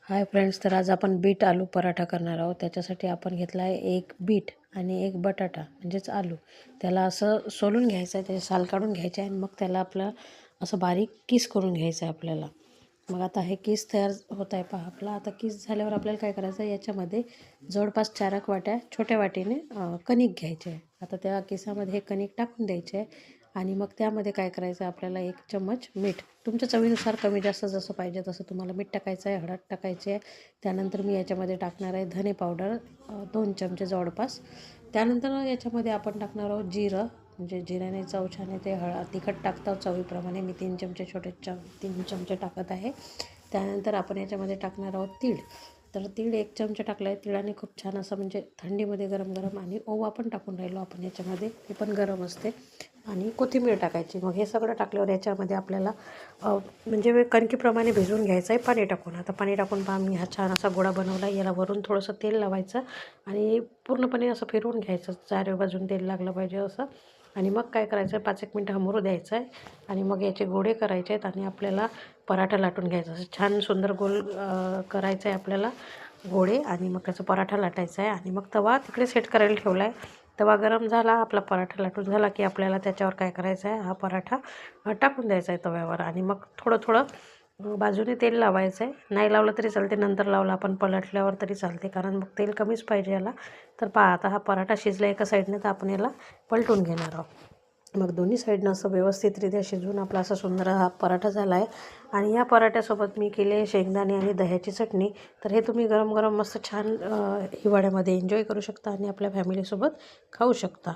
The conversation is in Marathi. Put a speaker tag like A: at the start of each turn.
A: हाय फ्रेंड्स, तर आज आपण बीट आलू पराठा करणार आहोत। त्याच्यासाठी आपण घेतला आहे एक बीट आणि एक बटाटा म्हणजेच आलू। त्याला असं सोलून घ्यायचं आहे, त्याचे साल काढून घ्यायचे आणि मग त्याला आपलं असं बारीक किस करून घ्यायचं आहे आपल्याला। मग आता हे किस तयार होत आहे पहा आपला। आता किस झाल्यावर आपल्याला काय करायचं आहे, याच्यामध्ये जवळपास 4 वाट्या छोट्या वाटीने कणिक घ्यायचे आहे। आता त्या किसामध्ये हे कणिक टाकून द्यायचे आहे आणि मग त्यामध्ये काय करायचं आहे, आपल्याला 1 चम्मच मीठ, तुमच्या चवीनुसार कमी जास्त जसं पाहिजे तसं तुम्हाला मीठ टाकायचं आहे, हळद टाकायची आहे। त्यानंतर मी याच्यामध्ये टाकणार आहे धने पावडर 2 चमचे जवळपास। त्यानंतर याच्यामध्ये आपण टाकणार आहोत जिरं, म्हणजे जिऱ्याने चव छान येते। तिखट टाकतो चवीप्रमाणे, मी 3 चमचे 3 चमचे टाकत आहे। त्यानंतर आपण याच्यामध्ये टाकणार आहोत तीळ। तर तीळ 1 चमचा टाकला आहे। तिळाने खूप छान असं म्हणजे थंडीमध्ये गरम गरम, आणि ओवा पण टाकून राहिलो आपण याच्यामध्ये, ते पण गरम असते। आणि कोथिंबीर टाकायची। मग हे सगळं टाकल्यावर याच्यामध्ये आपल्याला म्हणजे कणकीप्रमाणे भिजवून घ्यायचं आहे पाणी टाकून। आता पाणी टाकून पहा मी हा छान असा गोळा बनवला आहे। याला वरून थोडंसं तेल लावायचं आणि पूर्णपणे असं फिरवून घ्यायचं, चारी बाजून तेल लागलं पाहिजे असं। आणि मग काय करायचं आहे, 5-1 मिनटं हमुरू द्यायचं आहे आणि मग याचे गोळे करायचे आहेत आणि आपल्याला पराठा लाटून घ्यायचा। असं छान सुंदर गोल करायचं आहे आपल्याला गोळे, आणि मग त्याचा पराठा लाटायचा आहे। आणि मग तवा तिकडे सेट करायला ठेवला आहे। तवा गरम झाला, आपला पराठा लाटून झाला की आपल्याला त्याच्यावर काय करायचं आहे, हा पराठा टाकून द्यायचा आहे तव्यावर। आणि मग थोडं थोडं बाजूने तेल लावायचं आहे। नाही लावलं तरी चालते, नंतर लावलं आपण पलटल्यावर तरी चालते, कारण मग तेल कमीच पाहिजे याला। तर पहा आता हा पराठा शिजला एका साईडने, तर आपण याला पलटून घेणार आहोत। मग दोन्ही साईडनं असं व्यवस्थितरित्या शिजवून आपला असा सुंदर हा पराठा झाला आहे। आणि या पराठ्यासोबत मी केले शेंगदाणे आणि दह्याची चटणी। तर हे तुम्ही गरम गरम मस्त छान हिवाळ्यामध्ये एन्जॉय करू शकता आणि आपल्या फॅमिलीसोबत खाऊ शकता।